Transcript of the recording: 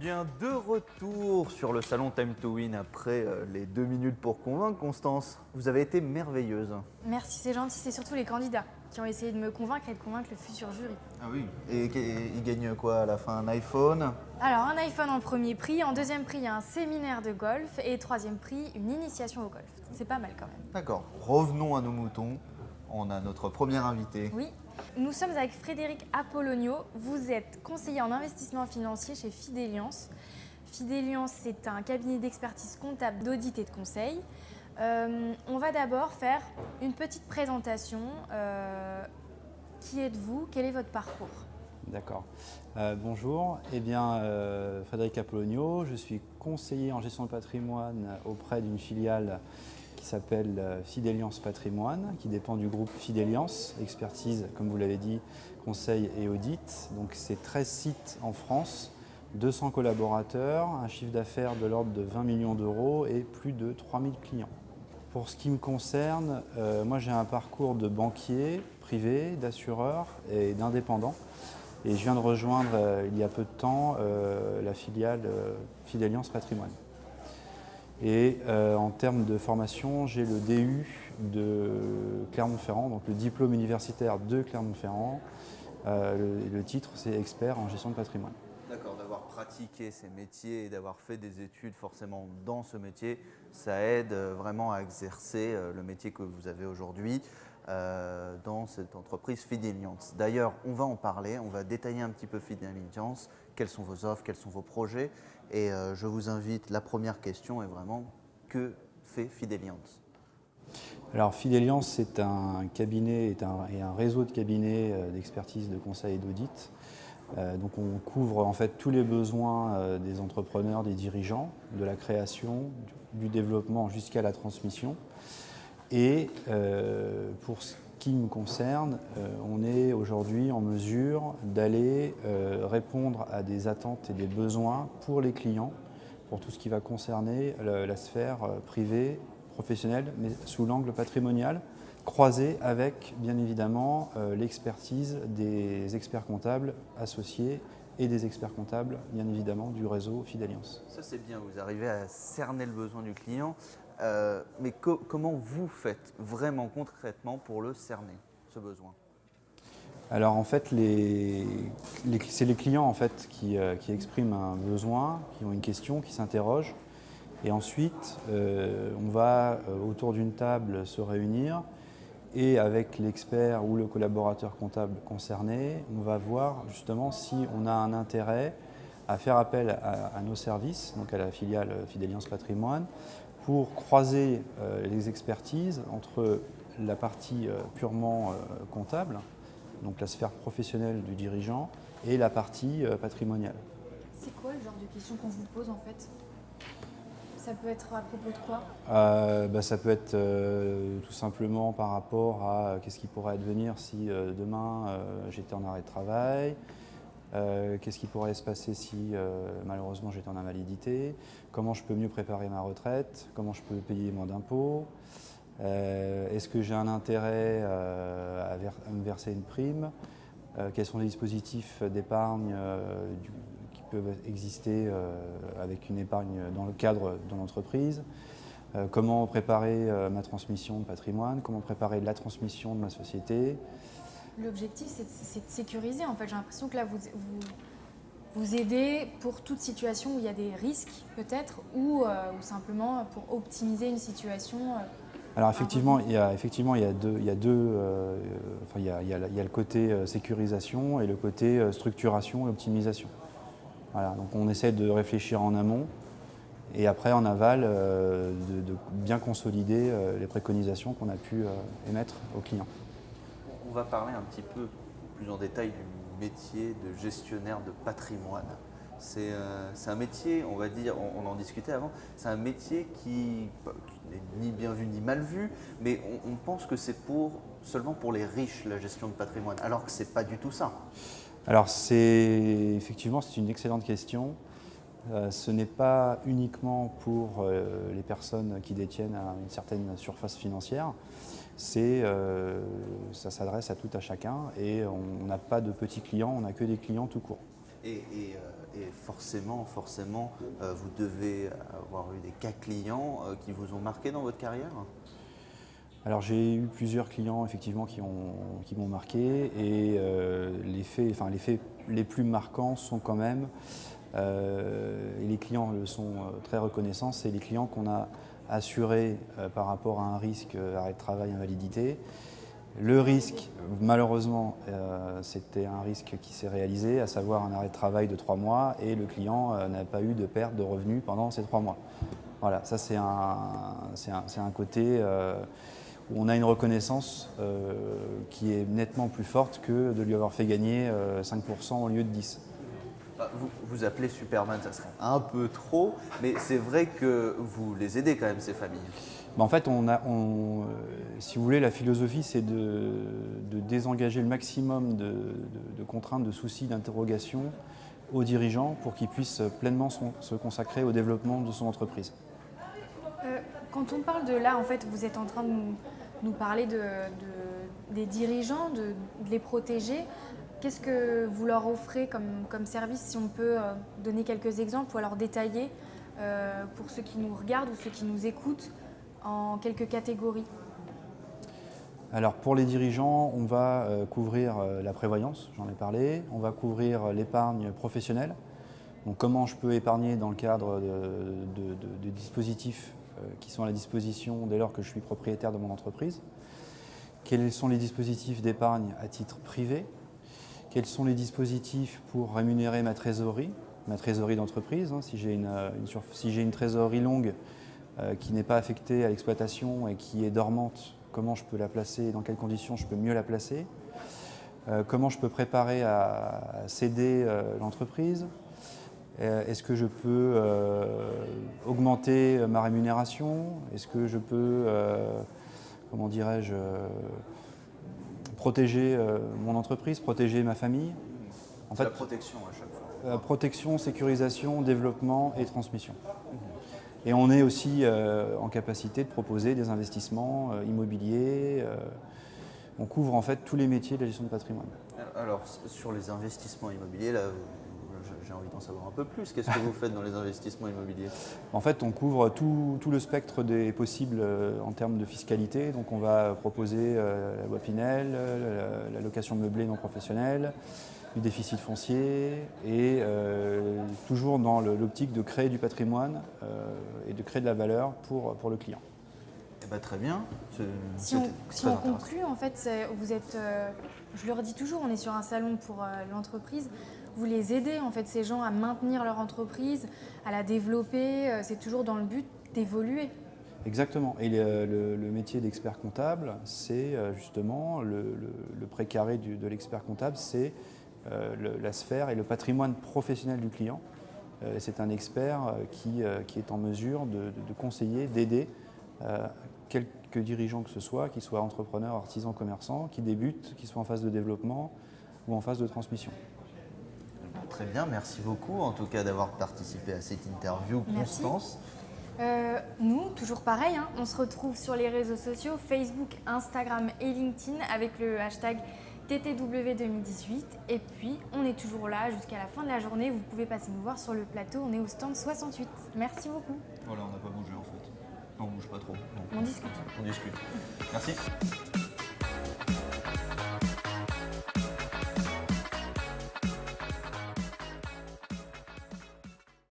bien, de retour sur le salon Time to Win après les 2 minutes pour convaincre. Constance, vous avez été merveilleuse. Merci, c'est gentil. C'est surtout les candidats qui ont essayé de me convaincre et de convaincre le futur jury. Ah oui. Et ils gagnent quoi à la fin? Un iPhone? Alors, un iPhone en premier prix, en deuxième prix, il y a un séminaire de golf et troisième prix, une initiation au golf. C'est pas mal quand même. D'accord. Revenons à nos moutons. On a notre premier invité. Oui, nous sommes avec Frédéric Apollonio. Vous êtes conseiller en investissement financier chez Fideliance. Fideliance, c'est un cabinet d'expertise comptable, d'audit et de conseil. On va d'abord faire une petite présentation. Qui êtes-vous? Quel est votre parcours? D'accord. Bonjour, Frédéric Apollonio, je suis conseiller en gestion de patrimoine auprès d'une filiale qui s'appelle Fideliance Patrimoine, qui dépend du groupe Fideliance, expertise, comme vous l'avez dit, conseil et audit. Donc c'est 13 sites en France, 200 collaborateurs, un chiffre d'affaires de l'ordre de 20 millions d'euros et plus de 3000 clients. Pour ce qui me concerne, moi j'ai un parcours de banquier privé, d'assureur et d'indépendant. Et je viens de rejoindre il y a peu de temps la filiale Fideliance Patrimoine. Et en termes de formation, j'ai le DU de Clermont-Ferrand, donc le diplôme universitaire de Clermont-Ferrand. Le titre, c'est expert en gestion de patrimoine. D'accord, d'avoir pratiqué ces métiers et d'avoir fait des études forcément dans ce métier, ça aide vraiment à exercer le métier que vous avez aujourd'hui dans cette entreprise Fideliance. D'ailleurs, on va en parler, on va détailler un petit peu Fideliance, quelles sont vos offres, quels sont vos projets. Et je vous invite, la première question est vraiment, que fait Fideliance? Alors Fideliance, c'est un cabinet et un réseau de cabinets d'expertise, de conseil et d'audit. Donc on couvre en fait tous les besoins des entrepreneurs, des dirigeants, de la création, du développement jusqu'à la transmission. Et pour ce qui me concerne, on est aujourd'hui en mesure d'aller répondre à des attentes et des besoins pour les clients, pour tout ce qui va concerner la sphère privée, professionnelle, mais sous l'angle patrimonial, croisé avec, bien évidemment, l'expertise des experts comptables associés et des experts comptables, bien évidemment, du réseau Fideliance. Ça c'est bien, vous arrivez à cerner le besoin du client, mais comment vous faites vraiment concrètement pour le cerner, ce besoin? Alors en fait, c'est les clients en fait, qui expriment un besoin, qui ont une question, qui s'interrogent. Et ensuite, on va autour d'une table se réunir et avec l'expert ou le collaborateur comptable concerné, on va voir justement si on a un intérêt à faire appel à nos services, donc à la filiale Fideliance Patrimoine, pour croiser les expertises entre la partie purement comptable, donc la sphère professionnelle du dirigeant, et la partie patrimoniale. C'est quoi le genre de questions qu'on vous pose en fait? Ça peut être à propos de quoi? Ça peut être tout simplement par rapport à qu'est-ce qui pourrait advenir si demain j'étais en arrêt de travail, qu'est-ce qui pourrait se passer si malheureusement j'étais en invalidité, comment je peux mieux préparer ma retraite, comment je peux payer moins d'impôts, est-ce que j'ai un intérêt à me verser une prime, quels sont les dispositifs d'épargne qui peuvent exister avec une épargne dans le cadre de l'entreprise, comment préparer ma transmission de patrimoine, comment préparer la transmission de ma société. L'objectif, c'est de sécuriser en fait. J'ai l'impression que là, vous aidez pour toute situation où il y a des risques peut-être ou simplement pour optimiser une situation. Alors effectivement, il y a le côté sécurisation et le côté structuration et optimisation. Voilà, donc on essaie de réfléchir en amont et après en aval de bien consolider les préconisations qu'on a pu émettre aux clients. On va parler un petit peu plus en détail du métier de gestionnaire de patrimoine. C'est un métier, on va dire, on en discutait avant, c'est un métier qui n'est ni bien vu ni mal vu, mais on pense que c'est seulement pour les riches la gestion de patrimoine, alors que ce n'est pas du tout ça. Alors effectivement, c'est une excellente question. Ce n'est pas uniquement pour les personnes qui détiennent une certaine surface financière, ça s'adresse à tout à chacun et on n'a pas de petits clients, on n'a que des clients tout court. Et Et forcément, vous devez avoir eu des cas clients qui vous ont marqué dans votre carrière? Alors j'ai eu plusieurs clients effectivement qui m'ont marqué et les faits les plus marquants sont quand même, et les clients le sont très reconnaissants, c'est les clients qu'on a assurés par rapport à un risque arrêt de travail, invalidité. Le risque, malheureusement, c'était un risque qui s'est réalisé, à savoir un arrêt de travail de 3 mois et le client n'a pas eu de perte de revenus pendant ces 3 mois. Voilà, ça c'est un côté où on a une reconnaissance qui est nettement plus forte que de lui avoir fait gagner 5% au lieu de 10%. Vous appelez Superman, ça serait un peu trop, mais c'est vrai que vous les aidez quand même, ces familles. En fait, si vous voulez, la philosophie, c'est de désengager le maximum de contraintes, de soucis, d'interrogations aux dirigeants pour qu'ils puissent pleinement se consacrer au développement de son entreprise. Quand on parle de là, en fait, vous êtes en train de nous parler des dirigeants, de les protéger. Qu'est-ce que vous leur offrez comme service, si on peut donner quelques exemples ou alors détailler pour ceux qui nous regardent ou ceux qui nous écoutent en quelques catégories? Alors pour les dirigeants, on va couvrir la prévoyance, j'en ai parlé, on va couvrir l'épargne professionnelle. Donc comment je peux épargner dans le cadre de dispositifs qui sont à la disposition dès lors que je suis propriétaire de mon entreprise. Quels sont les dispositifs d'épargne à titre privé? Quels sont les dispositifs pour rémunérer ma trésorerie d'entreprise, hein, si j'ai une trésorerie longue qui n'est pas affectée à l'exploitation et qui est dormante, comment je peux la placer et dans quelles conditions je peux mieux la placer, comment je peux préparer à céder l'entreprise, est-ce que je peux augmenter ma rémunération, est-ce que je peux, comment dirais-je, protéger mon entreprise, protéger ma famille. En fait, la protection à chaque fois. Protection, sécurisation, développement et transmission. Et on est aussi en capacité de proposer des investissements immobiliers. On couvre en fait tous les métiers de la gestion de patrimoine. Alors, sur les investissements immobiliers, là, j'ai envie d'en savoir un peu plus. Qu'est-ce que vous faites dans les investissements immobiliers? En fait, on couvre tout le spectre des possibles en termes de fiscalité. Donc, on va proposer la loi Pinel, la location meublée non professionnelle, du déficit foncier et toujours dans l'optique de créer du patrimoine et de créer de la valeur pour le client. Eh ben, très bien. Si on conclut, en fait, vous êtes, je le redis toujours, on est sur un salon pour l'entreprise. Vous les aidez, en fait, ces gens à maintenir leur entreprise, à la développer. C'est toujours dans le but d'évoluer. Exactement. Et le métier d'expert comptable, c'est justement le précaré de l'expert comptable, c'est la sphère et le patrimoine professionnel du client. C'est un expert qui est en mesure de conseiller, d'aider quelques dirigeants que ce soit, qu'ils soient entrepreneurs, artisans, commerçants, qui débutent, qui soient en phase de développement ou en phase de transmission. Très bien, merci beaucoup en tout cas d'avoir participé à cette interview. Merci. Constance. Nous, toujours pareil, hein, on se retrouve sur les réseaux sociaux, Facebook, Instagram et LinkedIn avec le hashtag TTW 2018. Et puis, on est toujours là jusqu'à la fin de la journée. Vous pouvez passer nous voir sur le plateau, on est au stand 68. Merci beaucoup. Voilà, on n'a pas bougé en fait. On bouge pas trop. On discute. On discute. Merci.